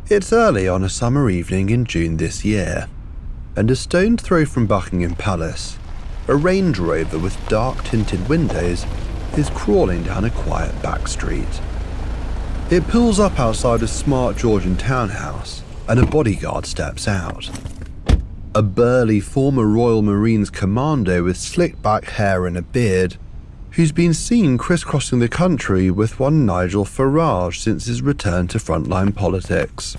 It's early on a summer evening in June this year, and a stone's throw from Buckingham Palace, a Range Rover with dark-tinted windows is crawling down a quiet back street. It pulls up outside a smart Georgian townhouse, and a bodyguard steps out. A burly former Royal Marines commando with slicked-back hair and a beard, who's been seen crisscrossing the country with one Nigel Farage since his return to frontline politics.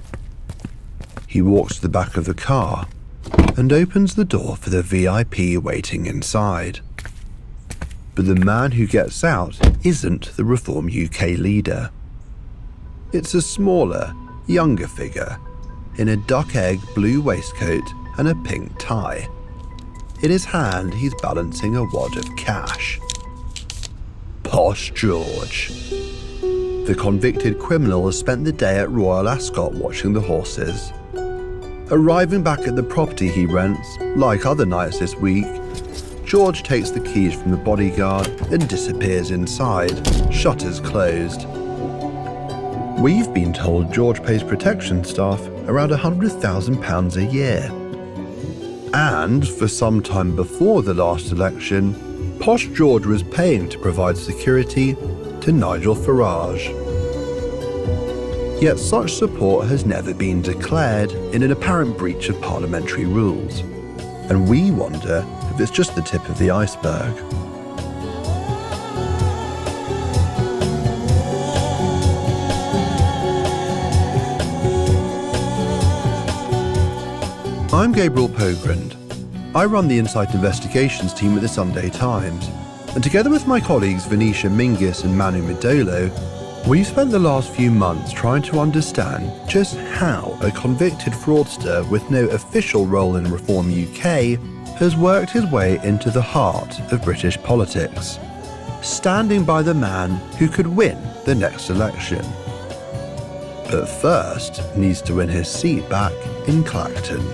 He walks to the back of the car and opens the door for the VIP waiting inside. But the man who gets out isn't the Reform UK leader. It's a smaller, younger figure in a duck-egg blue waistcoat and a pink tie. In his hand, he's balancing a wad of cash. Posh George. The convicted criminal has spent the day at Royal Ascot watching the horses. Arriving back at the property he rents, like other nights this week, George takes the keys from the bodyguard and disappears inside, shutters closed. We've been told George pays protection staff around £100,000 a year. And for some time before the last election, Posh George was paying to provide security to Nigel Farage. Yet such support has never been declared in an apparent breach of parliamentary rules. And we wonder if it's just the tip of the iceberg. I'm Gabriel Pogrund. I run the Insight Investigations team at the Sunday Times, and together with my colleagues Venetia Menzies and Emanuele Midolo, we've spent the last few months trying to understand just how a convicted fraudster with no official role in Reform UK has worked his way into the heart of British politics, standing by the man who could win the next election. But first, needs to win his seat back in Clacton.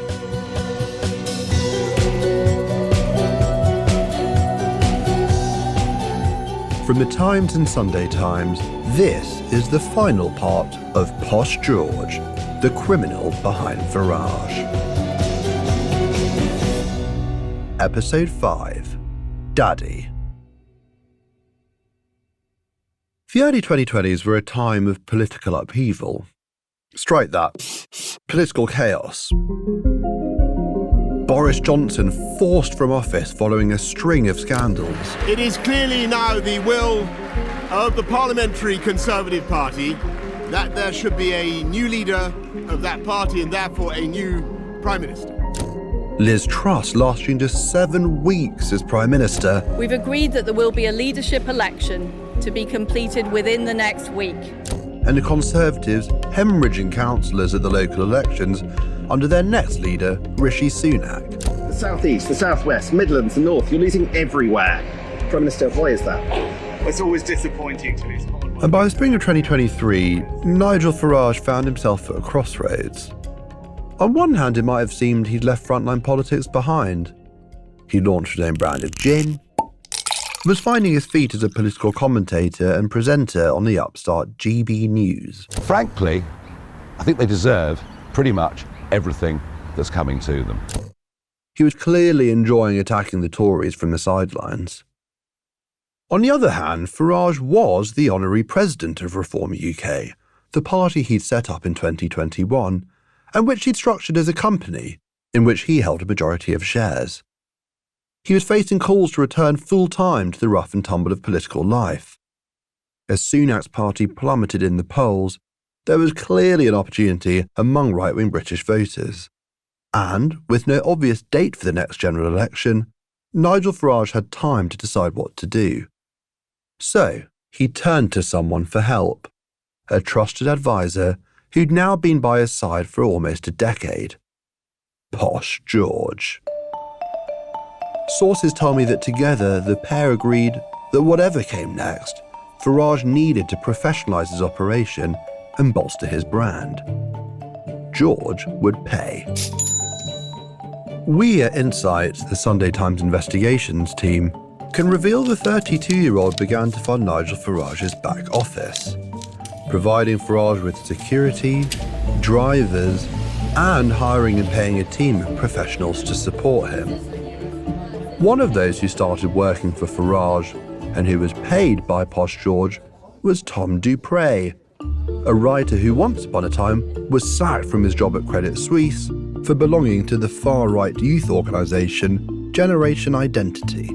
From the Times and Sunday Times, this is the final part of Posh George, the criminal behind Farage. Episode 5, Daddy. The early 2020s were a time of political upheaval. Strike that. Political chaos. Boris Johnson forced from office following a string of scandals. It is clearly now the will of the Parliamentary Conservative Party that there should be a new leader of that party and therefore a new Prime Minister. Liz Truss lasting just 7 weeks as Prime Minister. We've agreed that there will be a leadership election to be completed within the next week. And the Conservatives hemorrhaging councillors at the local elections under their next leader, Rishi Sunak. The southeast, the southwest, Midlands, the north, you're losing everywhere. Prime Minister, why is that? It's always disappointing to lose. And by the spring of 2023, Nigel Farage found himself at a crossroads. On one hand, it might have seemed he'd left frontline politics behind. He launched his own brand of gin, was finding his feet as a political commentator and presenter on the upstart GB News. Frankly, I think they deserve pretty much everything that's coming to them. He was clearly enjoying attacking the Tories from the sidelines. On the other hand, Farage was the honorary president of Reform UK, the party he'd set up in 2021, and which he'd structured as a company, in which he held a majority of shares. He was facing calls to return full-time to the rough and tumble of political life. As Sunak's party plummeted in the polls, there was clearly an opportunity among right-wing British voters. And, with no obvious date for the next general election, Nigel Farage had time to decide what to do. So, he turned to someone for help, a trusted advisor who'd now been by his side for almost a decade. Posh George. Sources tell me that together the pair agreed that whatever came next, Farage needed to professionalise his operation and bolster his brand. George would pay. We at Insight, the Sunday Times investigations team, can reveal the 32-year-old began to fund Nigel Farage's back office, providing Farage with security, drivers, and hiring and paying a team of professionals to support him. One of those who started working for Farage and who was paid by Posh George was Tom Dupre, a writer who once upon a time was sacked from his job at Credit Suisse for belonging to the far-right youth organisation Generation Identity.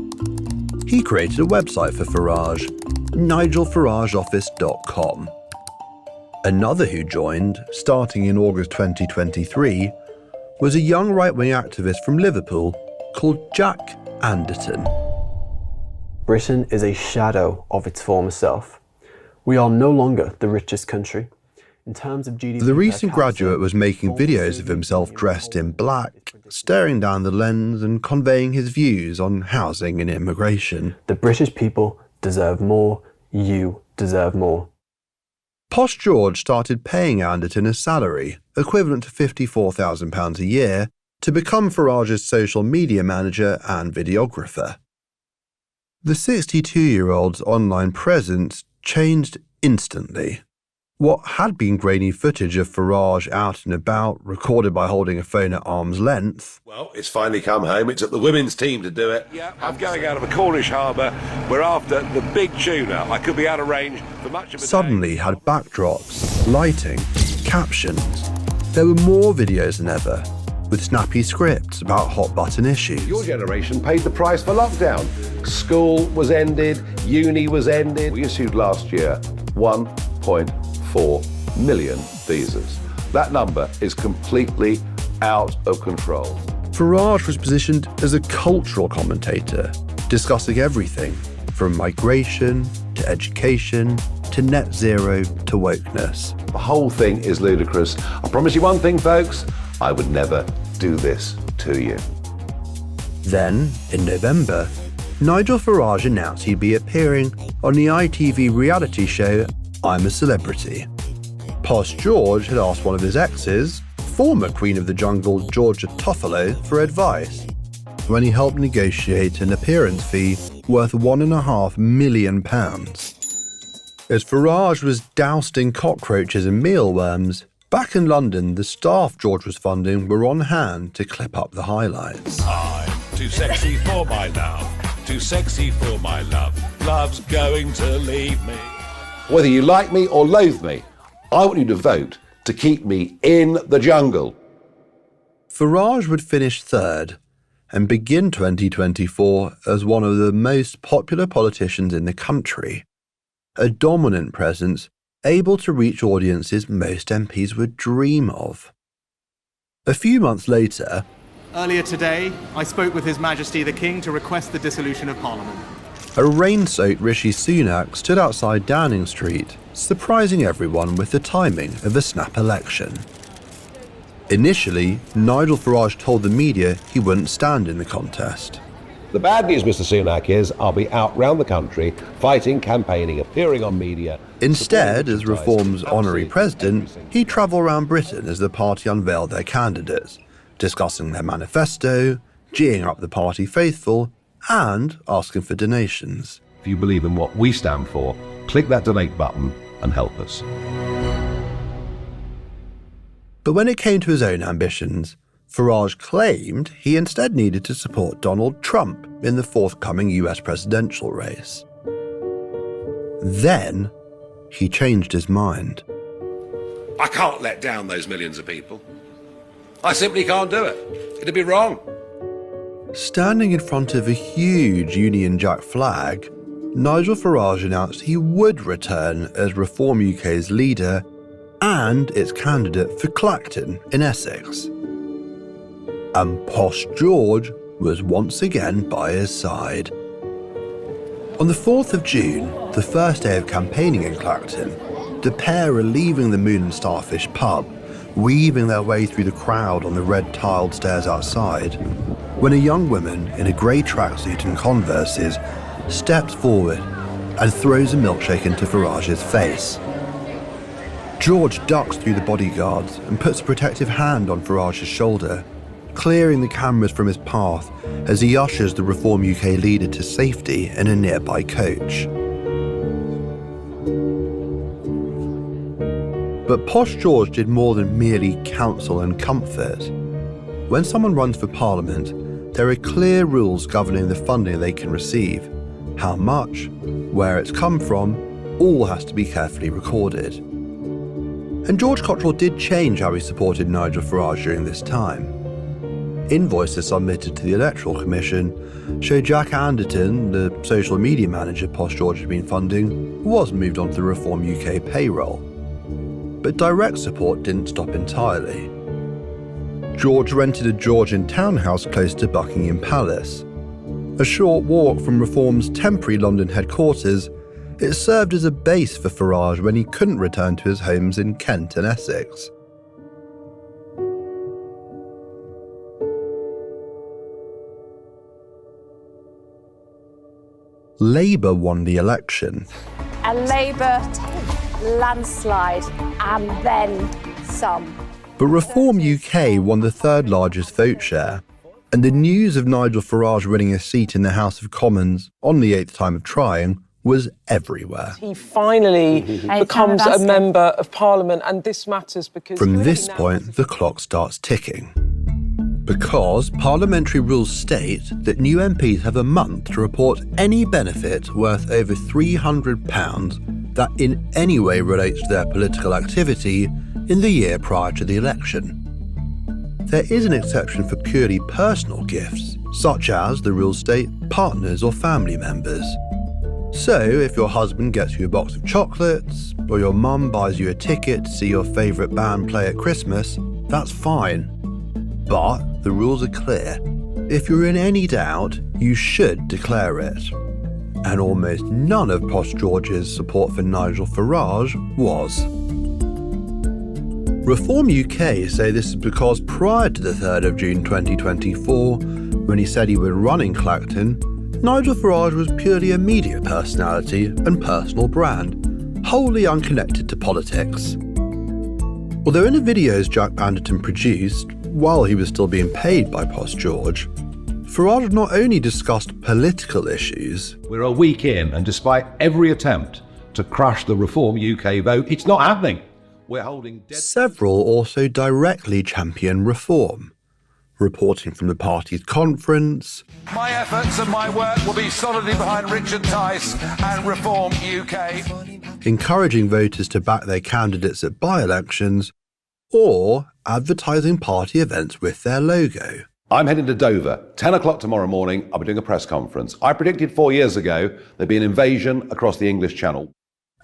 He created a website for Farage, NigelFarageOffice.com. Another who joined, starting in August 2023, was a young right-wing activist from Liverpool called Jack Anderton. Britain is a shadow of its former self. We are no longer the richest country. In terms of GDP, the recent graduate was making videos of himself dressed in black, staring down the lens and conveying his views on housing and immigration. The British people deserve more. You deserve more. Posh George started paying Anderton a salary, equivalent to £54,000 a year, to become Farage's social media manager and videographer. The 62-year-old's online presence changed instantly. What had been grainy footage of Farage out and about, recorded by holding a phone at arm's length. Well, it's finally come home. It took the women's team to do it. Yeah, I'm going out of a Cornish harbour. We're after the big tuna. I could be out of range for much of a suddenly had backdrops, lighting, captions. There were more videos than ever, with snappy scripts about hot-button issues. Your generation paid the price for lockdown. School was ended, uni was ended. We issued last year 1.4 million visas. That number is completely out of control. Farage was positioned as a cultural commentator, discussing everything from migration to education to net zero to wokeness. The whole thing is ludicrous. I promise you one thing, folks, I would never do this to you. Then, in November, Nigel Farage announced he'd be appearing on the ITV reality show I'm a Celebrity. Posh George had asked one of his exes, former Queen of the Jungle Georgia Toffolo, for advice when he helped negotiate an appearance fee worth £1.5 million. As Farage was doused in cockroaches and mealworms, back in London, the staff George was funding were on hand to clip up the highlights. I'm too sexy for my love, too sexy for my love. Love's going to leave me. Whether you like me or loathe me, I want you to vote to keep me in the jungle. Farage would finish third and begin 2024 as one of the most popular politicians in the country, a dominant presence able to reach audiences most MPs would dream of. A few months later, earlier today, I spoke with His Majesty the King to request the dissolution of Parliament. A rain-soaked Rishi Sunak stood outside Downing Street, surprising everyone with the timing of a snap election. Initially, Nigel Farage told the media he wouldn't stand in the contest. The bad news, Mr. Sunak, is I'll be out round the country, fighting, campaigning, appearing on media. Instead, as Reform's honorary president, he'd travel around Britain as the party unveiled their candidates, discussing their manifesto, geeing up the party faithful, and asking for donations. If you believe in what we stand for, click that donate button and help us. But when it came to his own ambitions, Farage claimed he instead needed to support Donald Trump in the forthcoming US presidential race. Then, he changed his mind. I can't let down those millions of people. I simply can't do it. It'd be wrong. Standing in front of a huge Union Jack flag, Nigel Farage announced he would return as Reform UK's leader and its candidate for Clacton in Essex. And Posh George was once again by his side. On the 4th of June, the first day of campaigning in Clacton, the pair are leaving the Moon and Starfish pub, weaving their way through the crowd on the red-tiled stairs outside, when a young woman in a grey tracksuit and Converses steps forward and throws a milkshake into Farage's face. George ducks through the bodyguards and puts a protective hand on Farage's shoulder, clearing the cameras from his path as he ushers the Reform UK leader to safety in a nearby coach. But Posh George did more than merely counsel and comfort. When someone runs for Parliament, there are clear rules governing the funding they can receive. How much, where it's come from, all has to be carefully recorded. And George Cottrell did change how he supported Nigel Farage during this time. Invoices submitted to the Electoral Commission show Jack Anderton, the social media manager Posh George had been funding, was moved onto the Reform UK payroll. But direct support didn't stop entirely. George rented a Georgian townhouse close to Buckingham Palace. A short walk from Reform's temporary London headquarters, it served as a base for Farage when he couldn't return to his homes in Kent and Essex. Labour won the election. A Labour landslide and then some. But Reform UK won the third largest vote share, and the news of Nigel Farage winning a seat in the House of Commons on the 8th time of trying was everywhere. He finally becomes a member of Parliament, and this matters because... From this point, the clock starts ticking. Because parliamentary rules state that new MPs have a month to report any benefit worth over £300 that in any way relates to their political activity in the year prior to the election. There is an exception for purely personal gifts, such as, the rules state, partners or family members. So, if your husband gets you a box of chocolates, or your mum buys you a ticket to see your favourite band play at Christmas, that's fine. But the rules are clear. If you're in any doubt, you should declare it. And almost none of Posh George's support for Nigel Farage was. Reform UK say this is because prior to the 3rd of June 2024, when he said he would run in Clacton, Nigel Farage was purely a media personality and personal brand, wholly unconnected to politics. Although in the videos Jack Anderton produced, while he was still being paid by Posh George, Farage not only discussed political issues... We're a week in, and despite every attempt to crush the Reform UK vote, it's not happening. We're holding... Several also directly champion reform, reporting from the party's conference... My efforts and my work will be solidly behind Richard Tice and Reform UK. Encouraging voters to back their candidates at by-elections, or advertising party events with their logo. I'm heading to Dover. 10 o'clock tomorrow morning, I'll be doing a press conference. I predicted 4 years ago there'd be an invasion across the English Channel.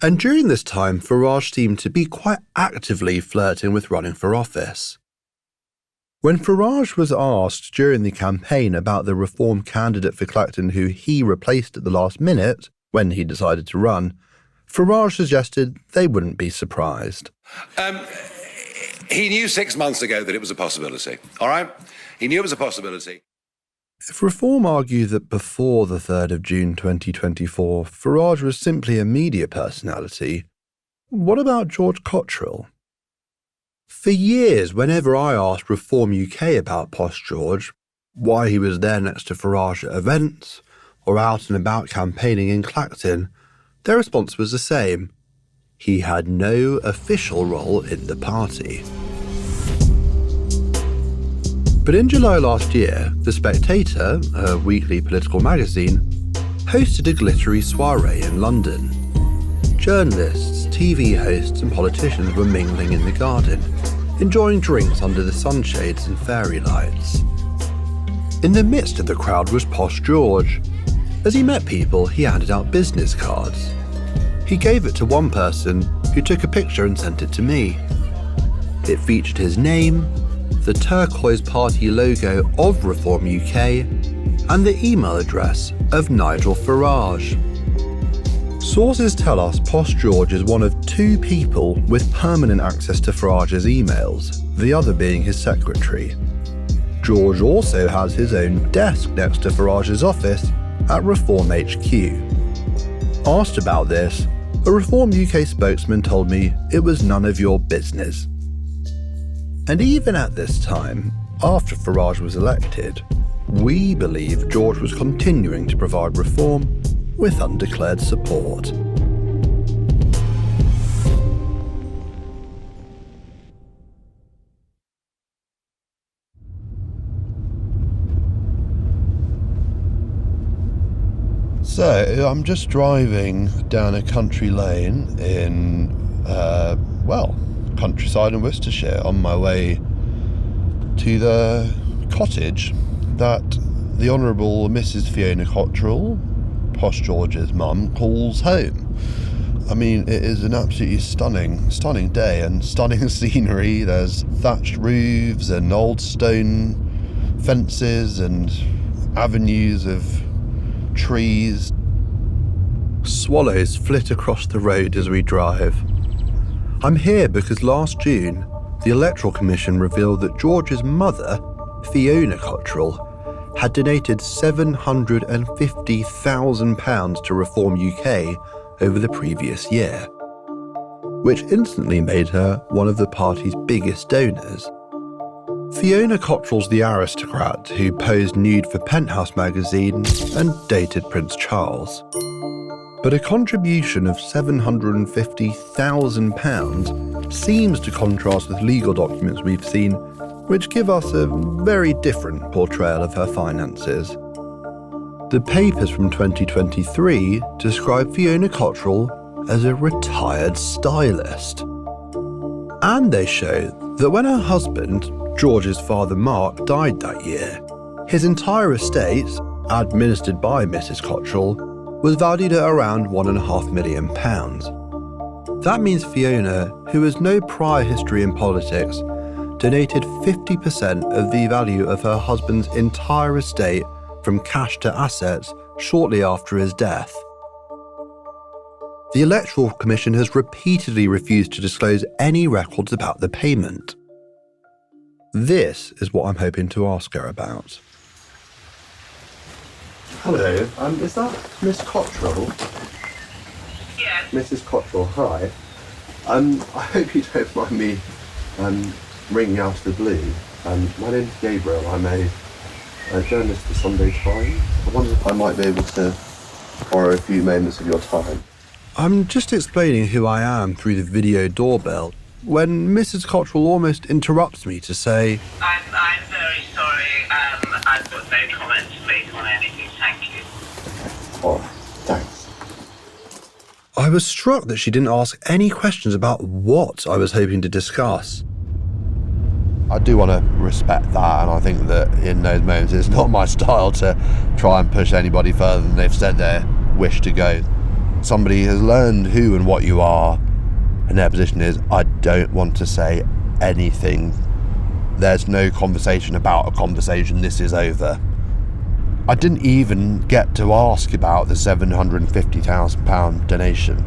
And during this time, Farage seemed to be quite actively flirting with running for office. When Farage was asked during the campaign about the Reform candidate for Clacton who he replaced at the last minute, when he decided to run, Farage suggested they wouldn't be surprised. He knew 6 months ago that it was a possibility, all right? He knew it was a possibility. If Reform argued that before the 3rd of June 2024, Farage was simply a media personality, what about George Cottrell? For years, whenever I asked Reform UK about Posh George, why he was there next to Farage at events, or out and about campaigning in Clacton, their response was the same. He had no official role in the party. But in July last year, The Spectator, a weekly political magazine, hosted a glittery soiree in London. Journalists, TV hosts and politicians were mingling in the garden, enjoying drinks under the sunshades and fairy lights. In the midst of the crowd was Posh George. As he met people, he handed out business cards. He gave it to one person, who took a picture and sent it to me. It featured his name, the turquoise party logo of Reform UK, and the email address of Nigel Farage. Sources tell us Posh George is one of 2 people with permanent access to Farage's emails, the other being his secretary. George also has his own desk next to Farage's office at Reform HQ. Asked about this, a Reform UK spokesman told me it was none of your business. And even at this time, after Farage was elected, we believe George was continuing to provide Reform with undeclared support. So, I'm just driving down a country lane in, countryside in Worcestershire on my way to the cottage that the Honourable Mrs. Fiona Cottrell, Posh George's mum, calls home. I mean, it is an absolutely stunning day and stunning scenery. There's thatched roofs and old stone fences and avenues of trees. Swallows flit across the road as we drive. I'm here because last June, the Electoral Commission revealed that George's mother, Fiona Cottrell, had donated £750,000 to Reform UK over the previous year, which instantly made her one of the party's biggest donors. Fiona Cottrell's the aristocrat who posed nude for Penthouse magazine and dated Prince Charles. But a contribution of £750,000 seems to contrast with legal documents we've seen, which give us a very different portrayal of her finances. The papers from 2023 describe Fiona Cottrell as a retired stylist. And they show that when her husband, George's father Mark, died that year, his entire estate, administered by Mrs. Cottrell, was valued at around £1.5 million. That means Fiona, who has no prior history in politics, donated 50% of the value of her husband's entire estate from cash to assets shortly after his death. The Electoral Commission has repeatedly refused to disclose any records about the payment. This is what I'm hoping to ask her about. Hello, is that Miss Cottrell? Yes. Mrs. Cottrell, hi. I hope you don't mind me ringing out of the blue. My name's Gabriel. I'm a journalist for Sunday Times. I wonder if I might be able to borrow a few moments of your time. I'm just explaining who I am through the video doorbell when Mrs. Cottrell almost interrupts me to say, I'm very sorry. I've got no comment to make on anything. Thank you. Oh, thanks. I was struck that she didn't ask any questions about what I was hoping to discuss. I do want to respect that, and I think that in those moments it's not my style to try and push anybody further than they've said their wish to go. Somebody has learned who and what you are, and their position is, I don't want to say anything. There's no conversation about a conversation, this is over. I didn't even get to ask about the £750,000 donation.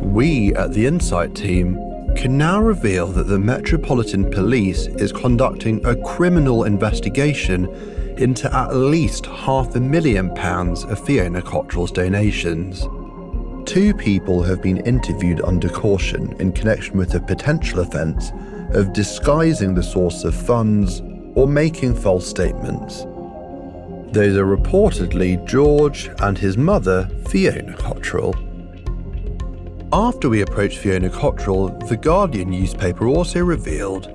We at the Insight team can now reveal that the Metropolitan Police is conducting a criminal investigation into at least £500,000 of Fiona Cottrell's donations. 2 people have been interviewed under caution in connection with the potential offence of disguising the source of funds or making false statements. Those are reportedly George and his mother, Fiona Cottrell. After we approached Fiona Cottrell, The Guardian newspaper also revealed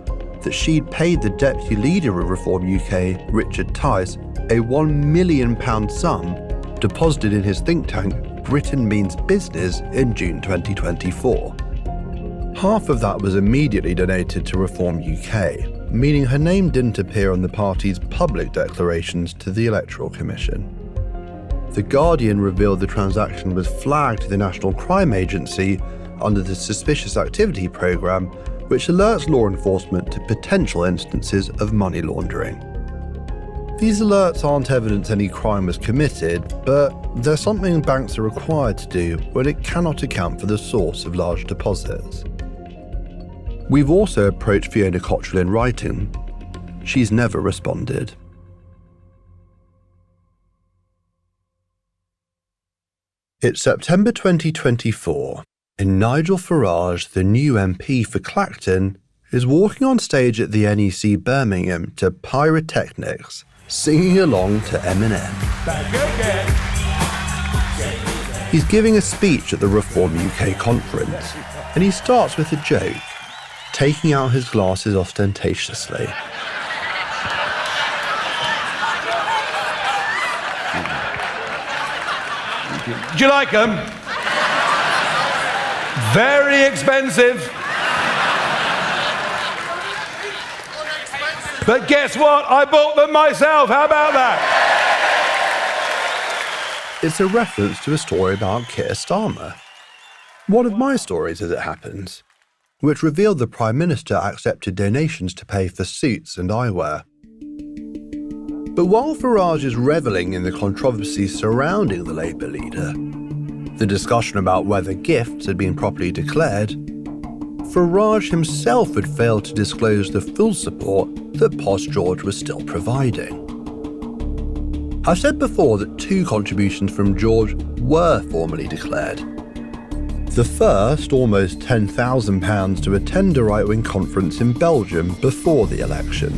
that she'd paid the deputy leader of Reform UK, Richard Tice, a £1 million sum deposited in his think tank, Britain Means Business, in June 2024. Half of that was immediately donated to Reform UK, meaning her name didn't appear on the party's public declarations to the Electoral Commission. The Guardian revealed the transaction was flagged to the National Crime Agency under the Suspicious Activity Programme, which alerts law enforcement to potential instances of money laundering. These alerts aren't evidence any crime was committed, but they're something banks are required to do when it cannot account for the source of large deposits. We've also approached Fiona Cottrell in writing. She's never responded. It's September 2024, and Nigel Farage, the new MP for Clacton, is walking on stage at the NEC Birmingham to pyrotechnics, singing along to Eminem. He's giving a speech at the Reform UK conference, and he starts with a joke, taking out his glasses ostentatiously. you. Do you like them? Very expensive. But guess what? I bought them myself. How about that? It's a reference to a story about Keir Starmer. One of my stories, as it happens, which revealed the Prime Minister accepted donations to pay for suits and eyewear. But while Farage is revelling in the controversy surrounding the Labour leader, the discussion about whether gifts had been properly declared, Farage himself had failed to disclose the full support that Posh George was still providing. I've said before that 2 contributions from George were formally declared. The first, almost £10,000 to attend a right-wing conference in Belgium before the election.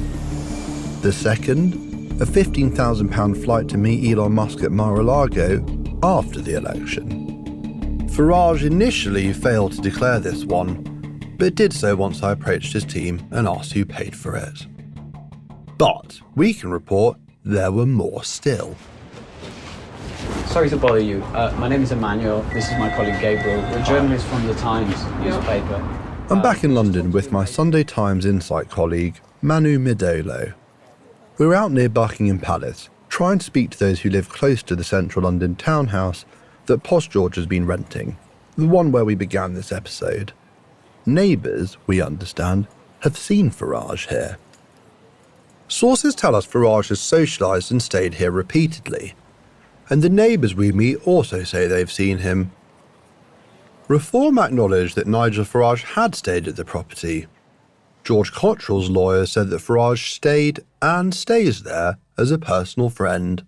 The second, a £15,000 flight to meet Elon Musk at Mar-a-Lago after the election. Farage initially failed to declare this one, but did so once I approached his team and asked who paid for it. But we can report there were more still. Sorry to bother you. My name is Emanuele. This is my colleague Gabriel. We're journalists from The Times newspaper. I'm back in London with my Sunday Times Insight colleague, Emanuele Midolo. We're out near Buckingham Palace, trying to speak to those who live close to the central London townhouse that Posh George has been renting, the one where we began this episode. Neighbours, we understand, have seen Farage here. Sources tell us Farage has socialised and stayed here repeatedly, and the neighbours we meet also say they've seen him. Reform acknowledged that Nigel Farage had stayed at the property. George Cottrell's lawyer said that Farage stayed and stays there as a personal friend.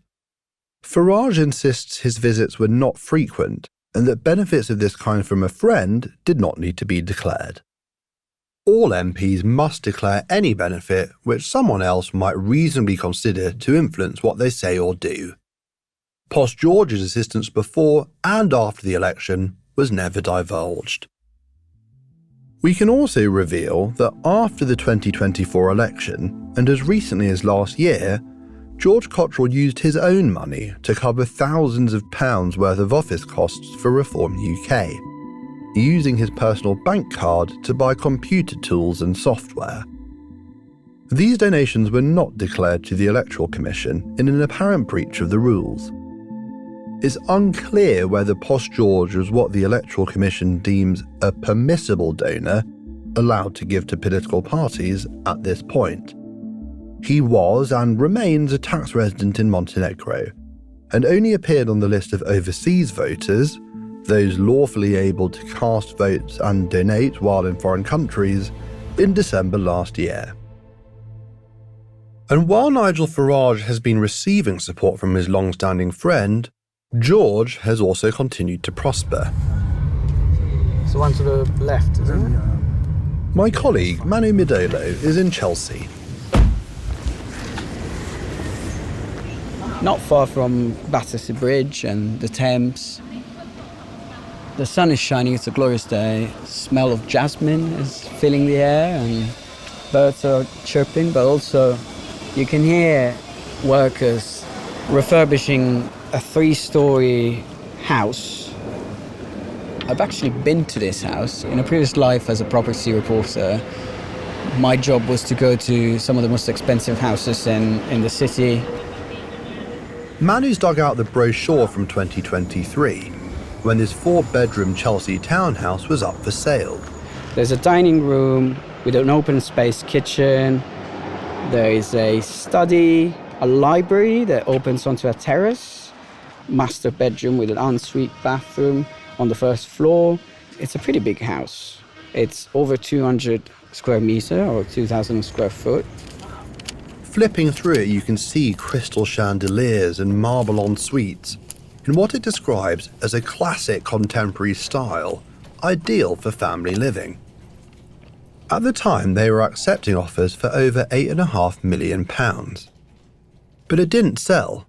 Farage insists his visits were not frequent and that benefits of this kind from a friend did not need to be declared. All MPs must declare any benefit which someone else might reasonably consider to influence what they say or do. Posh George's assistance before and after the election was never divulged. We can also reveal that after the 2024 election, and as recently as last year, George Cottrell used his own money to cover thousands of pounds worth of office costs for Reform UK, using his personal bank card to buy computer tools and software. These donations were not declared to the Electoral Commission in an apparent breach of the rules. It's unclear whether Posh George was what the Electoral Commission deems a permissible donor, allowed to give to political parties at this point. He was and remains a tax resident in Montenegro, and only appeared on the list of overseas voters, those lawfully able to cast votes and donate while in foreign countries, in December last year. And while Nigel Farage has been receiving support from his long-standing friend, George has also continued to prosper. It's the one to the left, isn't it? My colleague, Emanuele Midolo, is in Chelsea. Not far from Battersea Bridge and the Thames. The sun is shining, it's a glorious day. The smell of jasmine is filling the air and birds are chirping, but also you can hear workers refurbishing a 3-story house. I've actually been to this house. In a previous life as a property reporter, my job was to go to some of the most expensive houses in the city. Manu's dug out the brochure from 2023, when this 4-bedroom Chelsea townhouse was up for sale. There's a dining room with an open space kitchen. There is a study, a library that opens onto a terrace, master bedroom with an ensuite bathroom on the first floor. It's a pretty big house. It's over 200 square meter or 2,000 square foot. Flipping through it, you can see crystal chandeliers and marble en-suites in what it describes as a classic contemporary style, ideal for family living. At the time, they were accepting offers for over £8.5 million. But it didn't sell.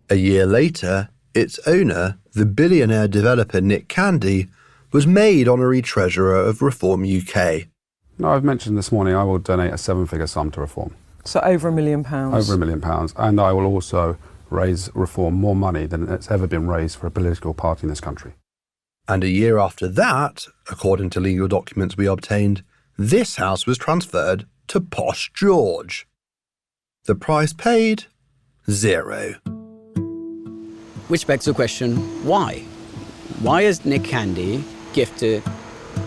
A year later, its owner, the billionaire developer Nick Candy, was made honorary treasurer of Reform UK. No, I've mentioned this morning I will donate a 7-figure sum to Reform. So over £1 million? Over £1 million. And I will also reform more money than it's ever been raised for a political party in this country. And a year after that, according to legal documents we obtained, this house was transferred to Posh George. The price paid? 0. Which begs the question, why? Why has Nick Candy gifted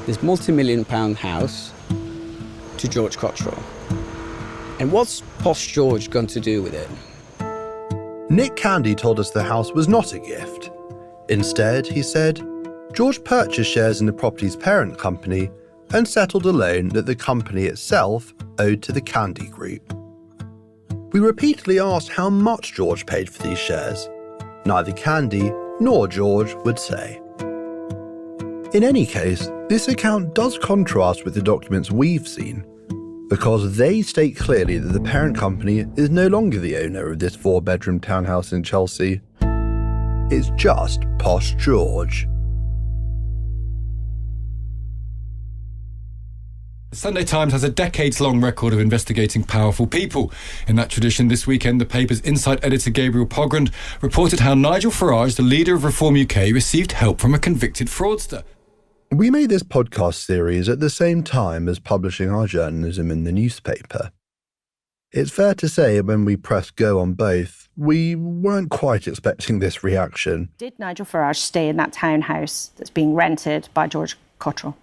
this multi-million-pound house to George Cottrell? And what's Posh George going to do with it? Nick Candy told us the house was not a gift. Instead, he said, George purchased shares in the property's parent company and settled a loan that the company itself owed to the Candy Group. We repeatedly asked how much George paid for these shares. Neither Candy nor George would say. In any case, this account does contrast with the documents we've seen, because they state clearly that the parent company is no longer the owner of this 4-bedroom townhouse in Chelsea. It's just Posh George. The Sunday Times has a decades-long record of investigating powerful people. In that tradition, this weekend, the paper's inside editor Gabriel Pogrund reported how Nigel Farage, the leader of Reform UK, received help from a convicted fraudster. We made this podcast series at the same time as publishing our journalism in the newspaper. It's fair to say when we pressed go on both, we weren't quite expecting this reaction. Did Nigel Farage stay in that townhouse that's being rented by George Cottrell?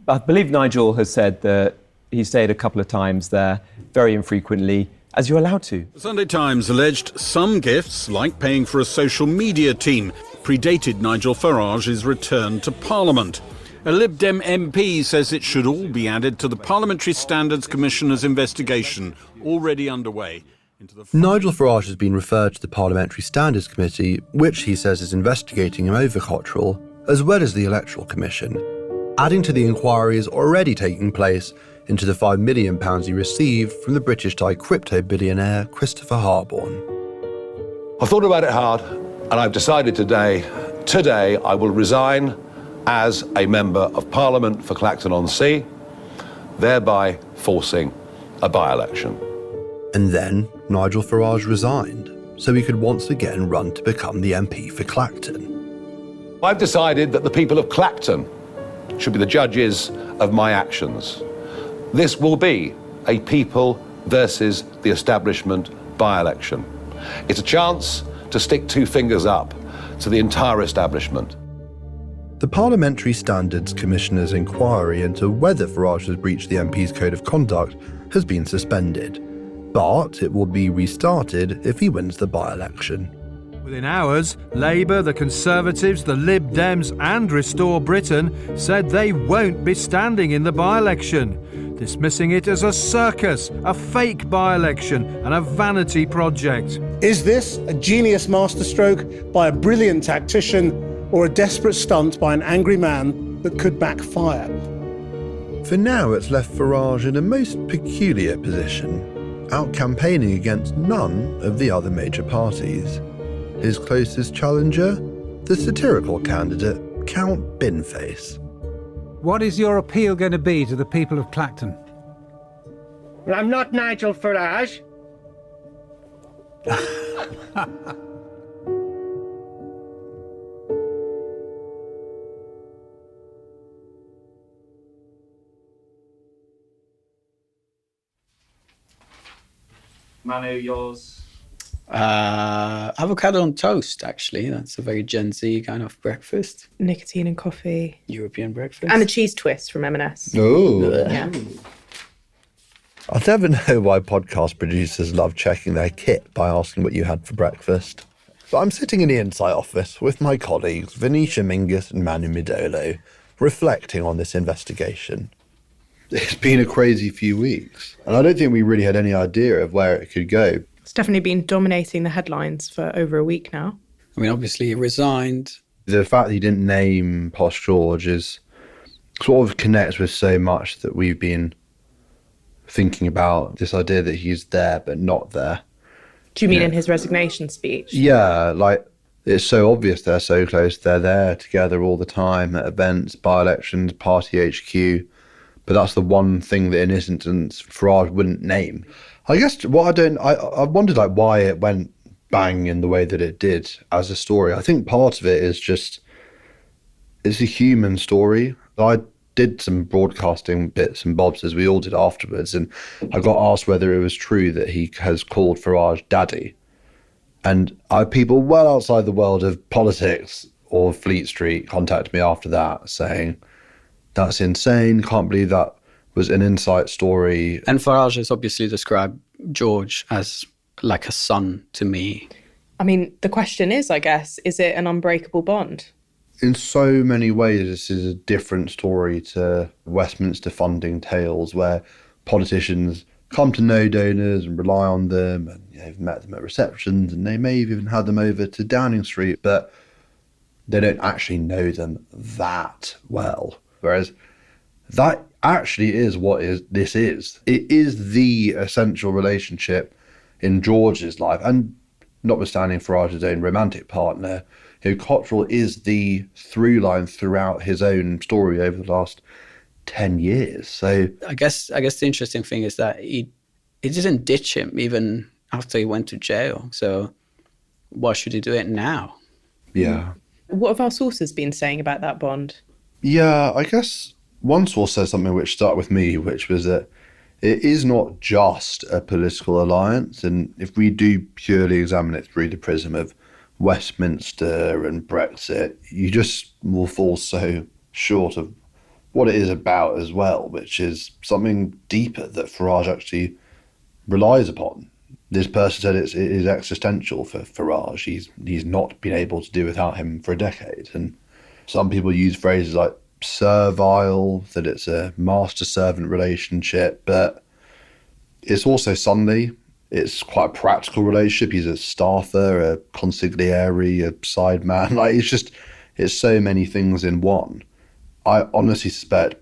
I believe Nigel has said that he stayed a couple of times there, very infrequently, as you're allowed to. The Sunday Times alleged some gifts, like paying for a social media team, predated Nigel Farage's return to Parliament. A Lib Dem MP says it should all be added to the Parliamentary Standards Commissioner's investigation, already underway. Nigel Farage has been referred to the Parliamentary Standards Committee, which he says is investigating him over Cottrell, as well as the Electoral Commission, adding to the inquiries already taking place into the £5 million he received from the British-type crypto billionaire Christopher Harborne. I've thought about it hard, and I've decided today I will resign as a Member of Parliament for Clacton-on-Sea, thereby forcing a by-election. And then Nigel Farage resigned, so he could once again run to become the MP for Clacton. I've decided that the people of Clacton should be the judges of my actions. This will be a people versus the establishment by-election. It's a chance to stick 2 fingers up to the entire establishment. The Parliamentary Standards Commissioner's inquiry into whether Farage has breached the MP's code of conduct has been suspended, but it will be restarted if he wins the by-election. Within hours, Labour, the Conservatives, the Lib Dems and Restore Britain said they won't be standing in the by-election, dismissing it as a circus, a fake by-election and a vanity project. Is this a genius masterstroke by a brilliant tactician or a desperate stunt by an angry man that could backfire? For now, it's left Farage in a most peculiar position, out-campaigning against none of the other major parties. His closest challenger, the satirical candidate, Count Binface. What is your appeal going to be to the people of Clacton? Well, I'm not Nigel Farage. Manu, yours? Avocado on toast, actually. That's a very Gen Z kind of breakfast. Nicotine and coffee. European breakfast. And a cheese twist from M&S. Oh. Yeah. I'll never know why podcast producers love checking their kit by asking what you had for breakfast. But I'm sitting in the Insight office with my colleagues Venetia Menzies and Emanuele Midolo, reflecting on this investigation. It's been a crazy few weeks, and I don't think we really had any idea of where it could go. It's definitely been dominating the headlines for over a week now. I mean, obviously he resigned. The fact that he didn't name Posh George is sort of connects with so much that we've been thinking about, this idea that he's there but not there. Do you mean in his resignation speech? Yeah, like it's so obvious they're so close. They're there together all the time at events, by-elections, party HQ. But that's the one thing that in this instance Farage wouldn't name. I guess what I wondered like why it went bang in the way that it did as a story. I think part of it is just, it's a human story. I did some broadcasting bits and bobs, as we all did afterwards, and I got asked whether it was true that he has called Farage daddy. And people well outside the world of politics or Fleet Street contacted me after that saying, that's insane, can't believe that was an inside story. And Farage has obviously described George as like a son to me. I mean, the question is, I guess, is it an unbreakable bond? In so many ways, this is a different story to Westminster funding tales, where politicians come to know donors and rely on them, and you've met them at receptions, and they may have even had them over to Downing Street, but they don't actually know them that well. Whereas that actually is what this is. It is the essential relationship in George's life, and notwithstanding Farage's own romantic partner, Cottrell is the through line throughout his own story over the last 10 years. So I guess the interesting thing is that he didn't ditch him even after he went to jail. So why should he do it now? Yeah. What have our sources been saying about that bond? Yeah, I guess one source says something which stuck with me, which was that it is not just a political alliance. And if we do purely examine it through the prism of Westminster and Brexit, you just will fall so short of what it is about as well, which is something deeper that Farage actually relies upon. This person said it is existential for Farage. He's not been able to do without him for a decade. And some people use phrases like servile, that it's a master-servant relationship, but it's also sonly. It's quite a practical relationship. He's a staffer, a consigliere, a side man. It's so many things in one. I honestly suspect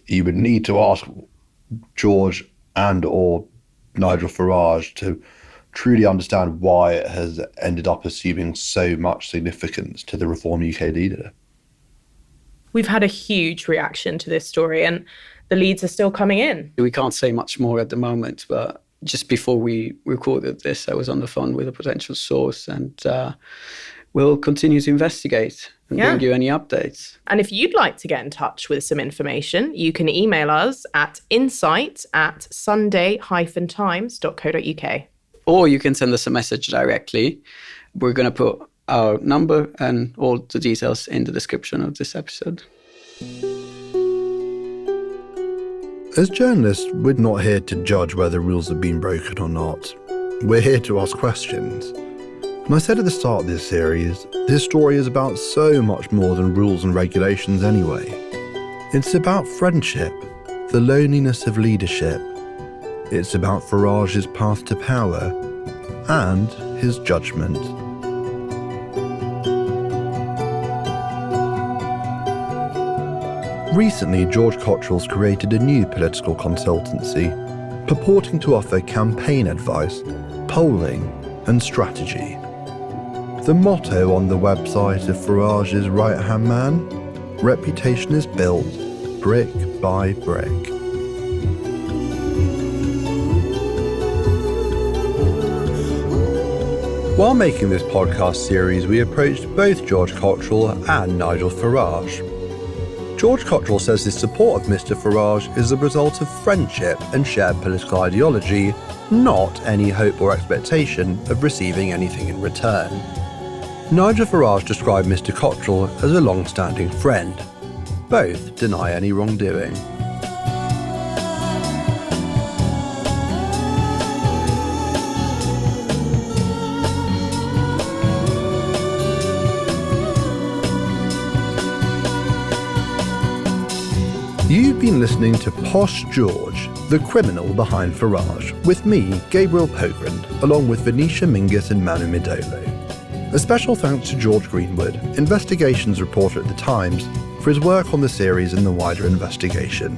you would need to ask George and or Nigel Farage to truly understand why it has ended up assuming so much significance to the Reform UK leader. We've had a huge reaction to this story, and the leads are still coming in. We can't say much more at the moment, but just before we recorded this, I was on the phone with a potential source, and we'll continue to investigate and bring you any updates. And if you'd like to get in touch with some information, you can email us at insight@sunday-times.co.uk. Or you can send us a message directly. We're going to put our number and all the details in the description of this episode. As journalists, we're not here to judge whether rules have been broken or not. We're here to ask questions. And I said at the start of this series, this story is about so much more than rules and regulations anyway. It's about friendship, the loneliness of leadership. It's about Farage's path to power and his judgment. Recently, George Cottrell's created a new political consultancy, purporting to offer campaign advice, polling, and strategy. The motto on the website of Farage's right-hand man, reputation is built brick by brick. While making this podcast series, we approached both George Cottrell and Nigel Farage. George Cottrell says his support of Mr. Farage is the result of friendship and shared political ideology, not any hope or expectation of receiving anything in return. Nigel Farage described Mr. Cottrell as a long-standing friend. Both deny any wrongdoing. You've been listening to Posh George, the criminal behind Farage, with me, Gabriel Pogrund, along with Venetia Menzies and Emanuele Midolo. A special thanks to George Greenwood, investigations reporter at The Times, for his work on the series and the wider investigation.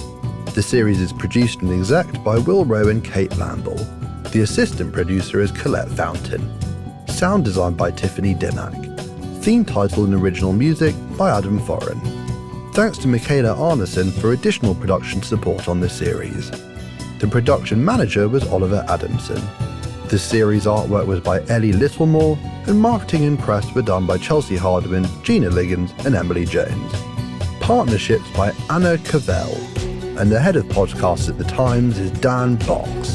The series is produced and executed by Will Rowe and Kate Lamble. The assistant producer is Colette Fountain. Sound design by Tiffany Dimmack. Theme title and original music by Adam Foran. Thanks to Michaela Arneson for additional production support on this series. The production manager was Oliver Adamson. The series artwork was by Ellie Littlemore, and marketing and press were done by Chelsea Hardman, Gina Liggins and Emily Jones. Partnerships by Anna Cavell, and the head of podcasts at The Times is Dan Box.